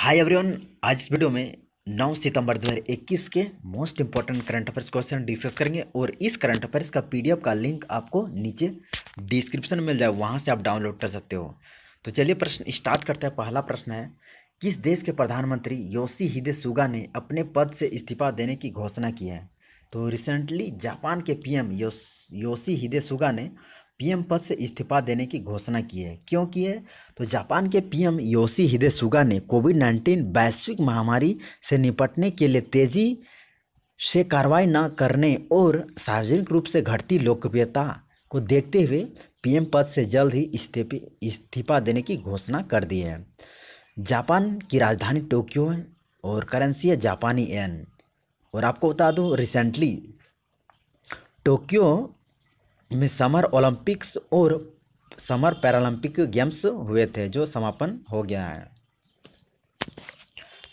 Hi everyone. आज इस video में 9 सितंबर 2021 के most important current affairs question discuss करेंगे और इस करंट अफेयर्स का पीडीएफ का लिंक आपको नीचे डिस्क्रिप्शन में मिल जाए, वहां से आप डाउनलोड कर सकते हो। तो चलिए प्रश्न स्टार्ट करते हैं। पहला प्रश्न है, किस देश के प्रधानमंत्री योशिहिदे सुगा ने अपने पद से इस्तीफा देने की घोषणा की है? तो रिसेंटली जापान के पीएम योशिहिदे सुगा ने पीएम पद से इस्तीफा देने की घोषणा की है। क्यों की है? तो जापान के पीएम योशिहिदे सुगा ने कोविड-19 वैश्विक महामारी से निपटने के लिए तेजी से कार्रवाई न करने और सार्वजनिक रूप से घटती लोकप्रियता को देखते हुए पीएम पद से जल्द ही इस्तीफा देने की घोषणा कर दी है। जापान की राजधानी टोक्यो है और करेंसी है जापानी येन। और आपको बता दूं, रिसेंटली टोक्यो में समर ओलंपिक्स और समर पैरालंपिक गेम्स हुए थे, जो समापन हो गया है।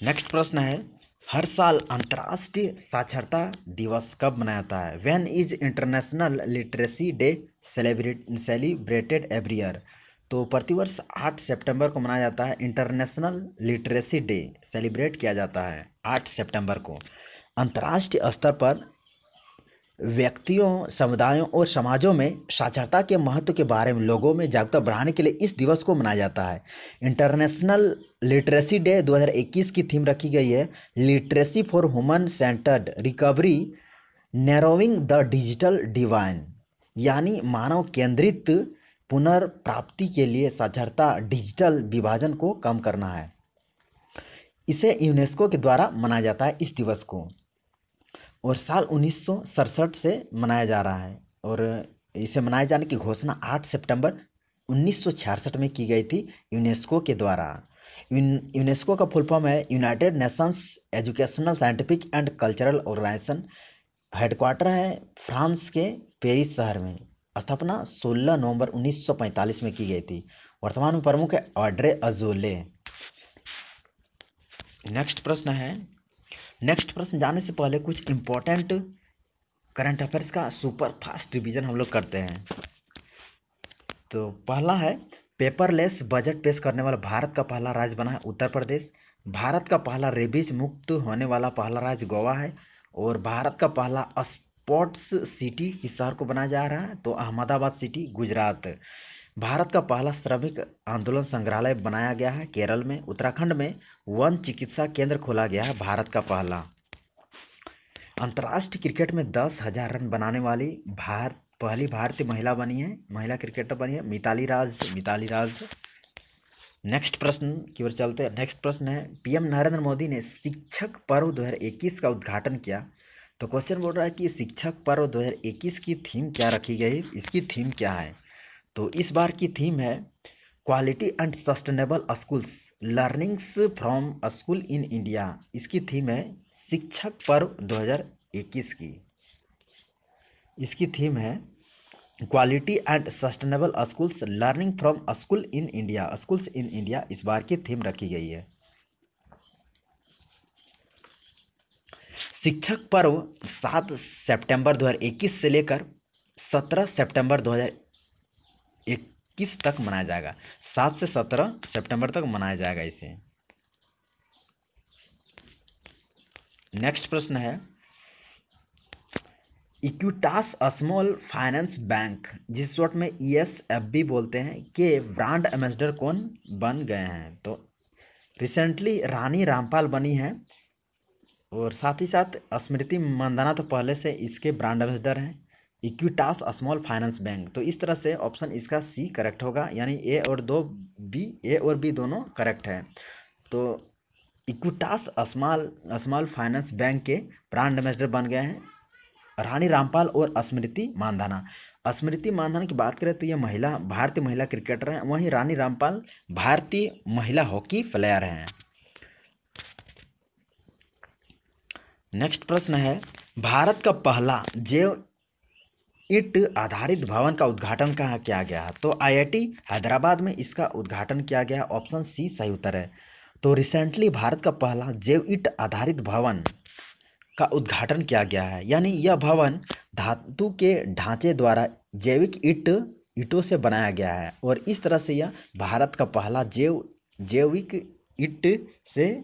नेक्स्ट प्रश्न है, हर साल अंतर्राष्ट्रीय साक्षरता दिवस कब मनाया जाता है? When is international literacy day celebrated every year? तो प्रतिवर्ष 8 सितंबर को मनाया जाता है। इंटरनेशनल लिटरेसी डे सेलिब्रेट किया जाता है 8 सितंबर को। अंतर्राष्ट्रीय स्तर पर व्यक्तियों, समुदायों और समाजों में साक्षरता के महत्व के बारे में लोगों में जागरूकता बढ़ाने के लिए इस दिवस को मनाया जाता है। इंटरनेशनल लिटरेसी डे 2021 की थीम रखी गई है, literacy for human centred recovery narrowing the digital divine, यानी मानव केंद्रित पुनर्प्राप्ति के लिए साक्षरता डिजिटल विभाजन को कम करना है। इसे यूनेस्को के द्वारा मनाया जाता है इस दिवस को, और साल 1967 से मनाया जा रहा है। और इसे मनाए जाने की घोषणा 8 सितंबर 1966 में की गई थी यूनेस्को के द्वारा। यूनेस्को का फुल फॉर्म है United Nations Educational, Scientific and Cultural Organization. Headquarter है फ्रांस के पेरिस शहर में। स्थापना 16 नवंबर 1945 में की गई थी। वर्तमान में प्रमुख है ऑड्रे अजोले। नेक्स्ट प्रश्न जाने से पहले कुछ इंपॉर्टेंट करंट अफेयर्स का सुपर फास्ट रिवीजन हम लोग करते हैं। तो पहला है, पेपरलेस बजट पेश करने वाला भारत का पहला राज्य बना है उत्तर प्रदेश। भारत का पहला रेबीज मुक्त होने वाला पहला राज्य गोवा है। और भारत का पहला स्पोर्ट्स सिटी किस शहर को बनाया जा रहा है? तो अहमदाबाद सिटी, गुजरात। भारत का पहला श्रमिक आंदोलन संग्रहालय बनाया गया है केरल में। उत्तराखंड में वन चिकित्सा केंद्र खोला गया है, भारत का पहला। अंतर्राष्ट्रीय क्रिकेट में 10,000 रन बनाने वाली पहली भारतीय महिला क्रिकेटर बनी है मिताली राज। नेक्स्ट प्रश्न की ओर चलते हैं। नेक्स्ट प्रश्न है, पीएम नरेंद्र मोदी ने शिक्षक पर्व 2021 का उद्घाटन किया। तो क्वेश्चन बोल रहा है कि शिक्षक पर्व 2021 की थीम क्या रखी गई, इसकी थीम क्या है? तो इस बार की थीम है quality and sustainable schools learnings from school in India. इसकी थीम है शिक्षक पर्व 2021 की। इसकी थीम है quality and sustainable schools learning from school in India. इस बार की थीम रखी गई है। शिक्षक पर्व 7 सितंबर 2021 से लेकर 17 सितंबर 2021 तक मनाया जाएगा। 7 से 17 सितंबर तक मनाया जाएगा इसे। नेक्स्ट प्रश्न है, इक्विटास स्मॉल फाइनेंस बैंक, जिस शॉर्ट में ESFB बोलते हैं, के ब्रांड एम्बेसडर कौन बन गए हैं? तो रिसेंटली रानी रामपाल बनी है, और साथ ही साथ स्मृति मंदाना तो पहले से इसके ब्रांड एम्बेसडर हैं। इक्विटास स्मॉल फाइनेंस बैंक, तो इस तरह से ऑप्शन इसका सी करेक्ट होगा, यानी ए और बी दोनों करेक्ट है। तो इक्विटास स्मॉल फाइनेंस बैंक के ब्रांड एम्बेसडर बन गए हैं रानी रामपाल और स्मृति मानधाना। स्मृति मानधाना की बात करें तो ये भारतीय महिला क्रिकेटर हैं, वहीं रानी रामपाल भारतीय महिला हॉकी प्लेयर हैं। नेक्स्ट प्रश्न है, भारत का पहला जैव ईंट आधारित भवन का उद्घाटन कहाँ किया गया? तो IIT हैदराबाद में इसका उद्घाटन किया गया। ऑप्शन सी सही उत्तर है। तो रिसेंटली भारत का पहला जैव ईंट आधारित भवन का उद्घाटन किया गया है, यानी यह भवन धातु के ढांचे द्वारा जैविक ईंटों से बनाया गया है, और इस तरह से यह भारत का पहला जैविक ईट से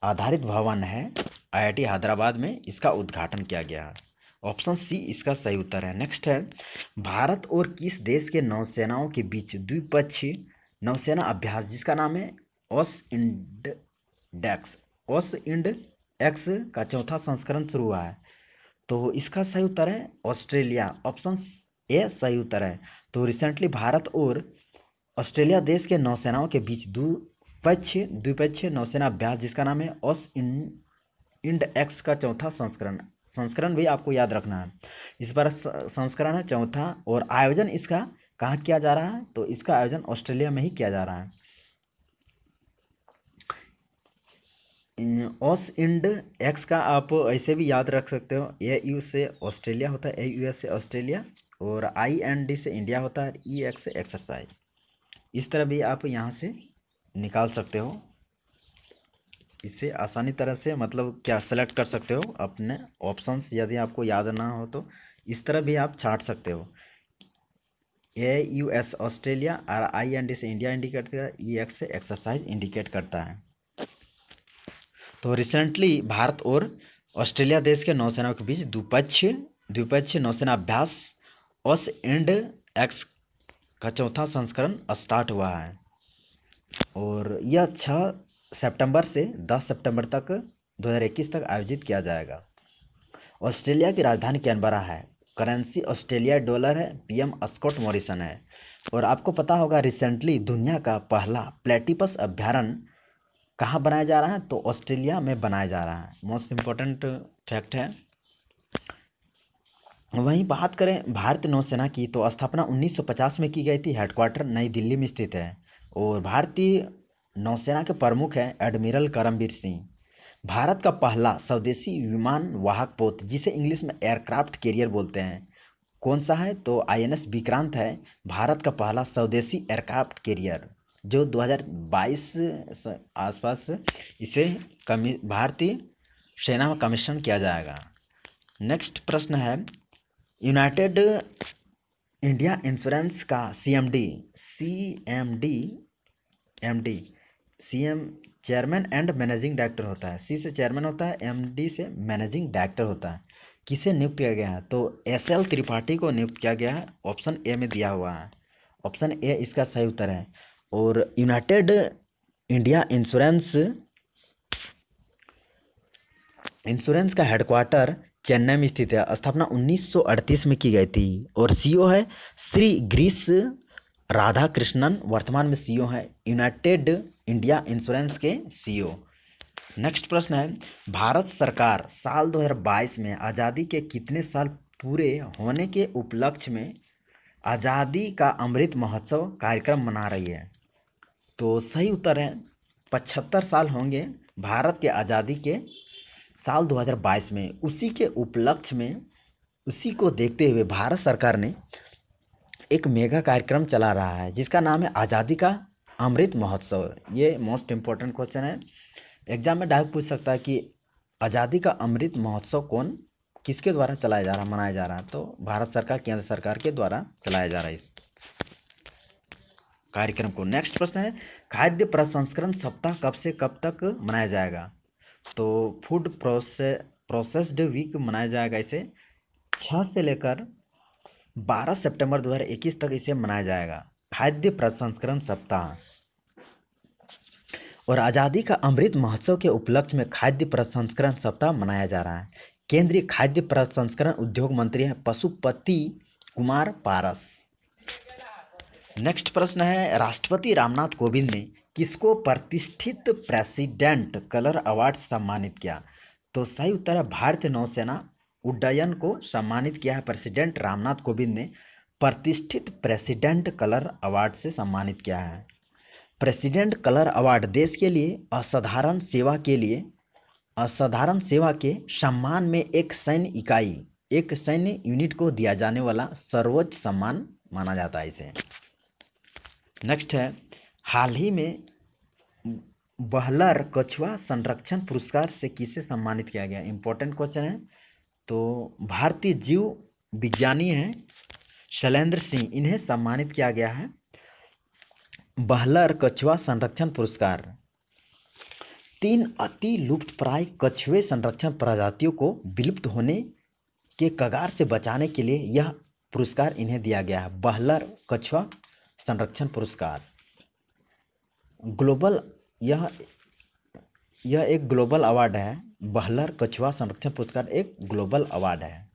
आधारित भवन है IIT हैदराबाद में, इसका उद्घाटन किया गया है। ऑप्शन सी इसका सही उत्तर है। नेक्स्ट है, भारत और किस देश के नौसेनाओं के बीच द्विपक्षीय नौसेना अभ्यास जिसका नाम है ओस इंड एक्स का चौथा संस्करण शुरू हुआ है? तो इसका सही उत्तर है ऑस्ट्रेलिया। ऑप्शन ए सही उत्तर है। तो रिसेंटली भारत और ऑस्ट्रेलिया देश के नौसेनाओं के बीच द्विपक्षीय नौसेना अभ्यास जिसका नाम है ओस इंड एक्स का चौथा संस्करण भी आपको याद रखना है। इस बार संस्करण है चौथा, और आयोजन इसका कहाँ किया जा रहा है? तो इसका आयोजन ऑस्ट्रेलिया में ही किया जा रहा है। ओस इंड एक्स का आप ऐसे भी याद रख सकते हो, AU से ऑस्ट्रेलिया होता है, AUS से ऑस्ट्रेलिया, और IND से इंडिया होता है, EX से एक्सरसाइज। इस तरह भी आप यहाँ से निकाल सकते हो, इससे आसानी तरह से मतलब क्या सेलेक्ट कर सकते हो अपने ऑप्शंस। यदि आपको याद ना हो तो इस तरह भी आप छांट सकते हो। AUS ऑस्ट्रेलिया और IND से इंडिया इंडिकेट करता है, EX से एक्सरसाइज इंडिकेट करता है। तो रिसेंटली भारत और ऑस्ट्रेलिया देश के नौसेनाओं के बीच द्विपक्षीय नौसेना अभ्यास ओस इंड एक्स का चौथा संस्करण स्टार्ट हुआ है, और यह 6 सितंबर से 10 सितंबर तक 2021 तक आयोजित किया जाएगा। ऑस्ट्रेलिया की राजधानी कैनबरा है, करेंसी ऑस्ट्रेलिया डॉलर है, PM स्कॉट मॉरिसन है। और आपको पता होगा रिसेंटली दुनिया का पहला प्लेटिपस अभयारण्य कहाँ बनाया जा रहा है? तो ऑस्ट्रेलिया में बनाया जा रहा है। मोस्ट इम्पोर्टेंट फैक्ट है। वहीं बात करें भारतीय नौसेना की, तो स्थापना 1950 में की गई थी, हेडक्वार्टर नई दिल्ली में स्थित है, और भारतीय नौसेना के प्रमुख हैं एडमिरल करमबीर सिंह। भारत का पहला स्वदेशी विमान वाहक पोत जिसे इंग्लिश में एयरक्राफ्ट कैरियर बोलते हैं, कौन सा है? तो INS विक्रांत है भारत का पहला स्वदेशी एयरक्राफ्ट कैरियर, जो 2022 आसपास इसे भारतीय सेना में कमीशन किया जाएगा। नेक्स्ट प्रश्न है, यूनाइटेड इंडिया इंश्योरेंस का CM chairman and managing director होता है। C से चेयरमैन होता है, MD से मैनेजिंग डायरेक्टर होता है। किसे नियुक्त किया गया है? तो SL त्रिपाठी को नियुक्त किया गया है, ऑप्शन ए में दिया हुआ है। ऑप्शन ए इसका सही उत्तर है। और यूनाइटेड इंडिया इंश्योरेंस का हेडक्वार्टर चेन्नई में स्थित है। स्थापना 1938 में की गई थी, और CEO है श्री गिरीश राधाकृष्णन, वर्तमान में CEO है यूनाइटेड इंडिया इंश्योरेंस के CEO। नेक्स्ट प्रश्न है, भारत सरकार साल 2022 में आज़ादी के कितने साल पूरे होने के उपलक्ष्य में आज़ादी का अमृत महोत्सव कार्यक्रम मना रही है? तो सही उत्तर है 75 साल होंगे भारत के आज़ादी के साल 2022 में। उसी के उपलक्ष्य में, उसी को देखते हुए भारत सरकार ने एक मेगा कार्यक्रम चला रहा है जिसका नाम है आज़ादी का अमृत महोत्सव। ये मोस्ट इम्पोर्टेंट क्वेश्चन है, एग्जाम में डायरेक्ट पूछ सकता है कि आज़ादी का अमृत महोत्सव किसके द्वारा चलाया जा रहा है, मनाया जा रहा है? तो भारत सरकार, केंद्र सरकार के द्वारा चलाया जा रहा है इस कार्यक्रम को। नेक्स्ट प्रश्न है, खाद्य प्रसंस्करण सप्ताह कब से कब तक मनाया जाएगा? तो फूड प्रोसेस्ड वीक मनाया जाएगा इसे 6 से लेकर 12 सितंबर 2021 तक इसे मनाया जाएगा, खाद्य प्रसंस्करण सप्ताह। और आज़ादी का अमृत महोत्सव के उपलक्ष्य में खाद्य प्रसंस्करण सप्ताह मनाया जा रहा है। केंद्रीय खाद्य प्रसंस्करण उद्योग मंत्री हैं पशुपति कुमार पारस। नेक्स्ट प्रश्न है, राष्ट्रपति रामनाथ कोविंद ने किसको प्रतिष्ठित प्रेसिडेंट कलर अवार्ड से सम्मानित किया? तो सही उत्तर है भारतीय नौसेना उड्डयन को सम्मानित किया है प्रेसिडेंट रामनाथ कोविंद ने, प्रतिष्ठित प्रेसिडेंट कलर अवार्ड से सम्मानित किया है। प्रेसिडेंट कलर अवार्ड देश के लिए असाधारण सेवा के सम्मान में एक सैन्य यूनिट को दिया जाने वाला सर्वोच्च सम्मान माना जाता है इसे। नेक्स्ट है, हाल ही में बहलर कछुआ संरक्षण पुरस्कार से किसे सम्मानित किया गया? इंपॉर्टेंट क्वेश्चन है। तो भारतीय जीव विज्ञानी हैं शैलेंद्र सिंह, इन्हें सम्मानित किया गया है बहलर कछुआ संरक्षण पुरस्कार। 3 अति लुप्तप्राय कछुए संरक्षण प्रजातियों को विलुप्त होने के कगार से बचाने के लिए यह पुरस्कार इन्हें दिया गया है। बहलर कछुआ संरक्षण पुरस्कार ग्लोबल, यह एक ग्लोबल अवार्ड है। बहलर कछुआ संरक्षण पुरस्कार एक ग्लोबल अवार्ड है।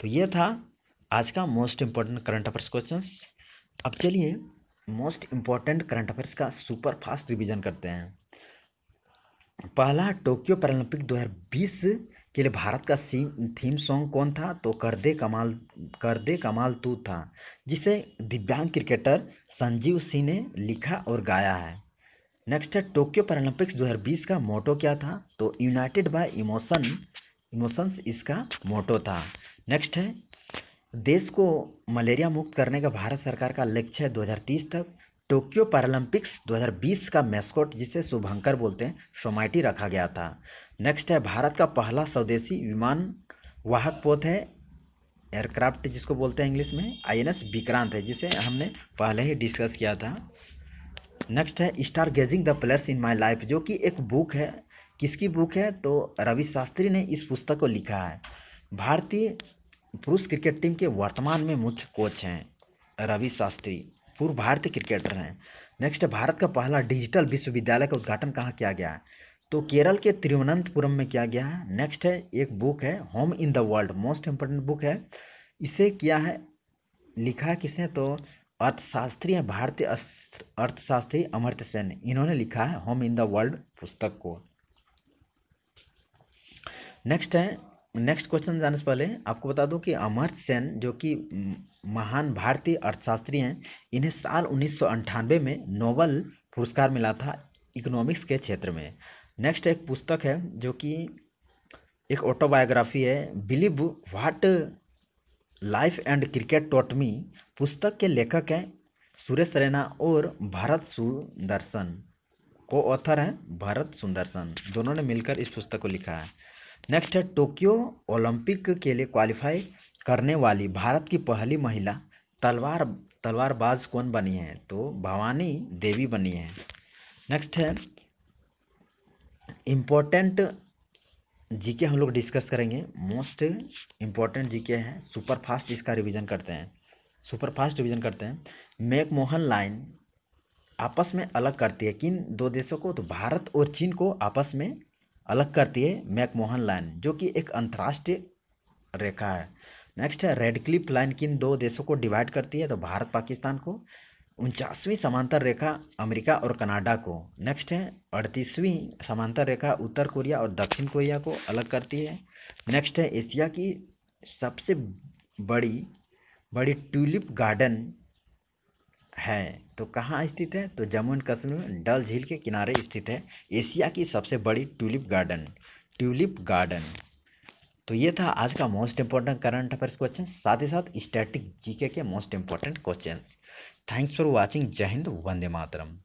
तो ये था आज का most important current affairs questions. अब चलिए मोस्ट इम्पोर्टेंट करंट अफेयर्स का सुपर फास्ट रिवीजन करते हैं। पहला, टोक्यो पैरालंपिक 2020 के लिए भारत का थीम सॉन्ग कौन था? तो कर दे कमाल तू था, जिसे दिव्यांग क्रिकेटर संजीव सिंह ने लिखा और गाया है। नेक्स्ट है, टोक्यो पैरालंपिक्स 2020 का मोटो क्या था? तो यूनाइटेड बाय इमोशंस इसका मोटो था। नेक्स्ट है, देश को मलेरिया मुक्त करने का भारत सरकार का लक्ष्य है 2030 तक। टोक्यो पैरालंपिक्स 2020 का मैस्कॉट, जिसे शुभंकर बोलते हैं, सोमाइटी रखा गया था। नेक्स्ट है, भारत का पहला स्वदेशी विमान वाहक पोत है, एयरक्राफ्ट जिसको बोलते हैं इंग्लिश में, INS विक्रांत है, जिसे हमने पहले ही डिस्कस किया था। नेक्स्ट है, star gazing the players in my life, जो कि एक बुक है। किसकी बुक है? तो रवि शास्त्री ने इस पुस्तक को लिखा है। भारतीय पुरुष क्रिकेट टीम के वर्तमान में मुख्य कोच हैं रवि शास्त्री, पूर्व भारतीय क्रिकेटर हैं। नेक्स्ट है, भारत का पहला डिजिटल विश्वविद्यालय का उद्घाटन कहाँ किया गया है? तो केरल के तिरुवनंतपुरम में किया गया है। नेक्स्ट है, एक बुक है home in the world, most important book है। इसे किया है, लिखा है किसने? तो अर्थशास्त्री है, भारतीय अर्थशास्त्री अमर्त्य सेन, इन्होंने लिखा है होम इन द वर्ल्ड पुस्तक को। नेक्स्ट क्वेश्चन जाने से पहले आपको बता दूं कि अमर्त्य सेन, जो कि महान भारतीय अर्थशास्त्री हैं, इन्हें साल 1998 में नोबेल पुरस्कार मिला था इकोनॉमिक्स के क्षेत्र में। नेक्स्ट एक पुस्तक है जो कि एक ऑटोबायोग्राफी है, believe what life and cricket taught me. पुस्तक के लेखक हैं सुरेश रैना और भरत सुदर्शन, को ऑथर हैं भरत सुदर्शन, दोनों ने मिलकर इस पुस्तक को लिखा है। नेक्स्ट है, टोक्यो ओलंपिक के लिए क्वालिफाई करने वाली भारत की पहली महिला तलवारबाज कौन बनी है? तो भवानी देवी बनी है। नेक्स्ट है, इम्पोर्टेंट जीके हम लोग डिस्कस करेंगे। मोस्ट इम्पोर्टेंट जीके है, सुपर फास्ट इसका रिवीजन करते हैं। मैकमोहन लाइन आपस में अलग करती है किन दो देशों को? तो भारत और चीन को आपस में अलग करती है मैकमोहन लाइन, जो कि एक अंतर्राष्ट्रीय रेखा है। नेक्स्ट है, रेड क्लिफ लाइन किन दो देशों को डिवाइड करती है? तो भारत पाकिस्तान को। 49वीं समांतर रेखा अमेरिका और कनाडा को। नेक्स्ट है, 38वीं समांतर रेखा उत्तर कोरिया और दक्षिण कोरिया को अलग करती है। नेक्स्ट है, एशिया की सबसे बड़ी ट्यूलिप गार्डन है, तो कहाँ स्थित है? तो जम्मू एंड कश्मीर में डल झील के किनारे स्थित है एशिया की सबसे बड़ी ट्यूलिप गार्डन। तो ये था आज का most important current affairs question, साथ ही साथ स्टैटिक जीके के most important questions. Thanks for watching. जय हिंद, वंदे मातरम।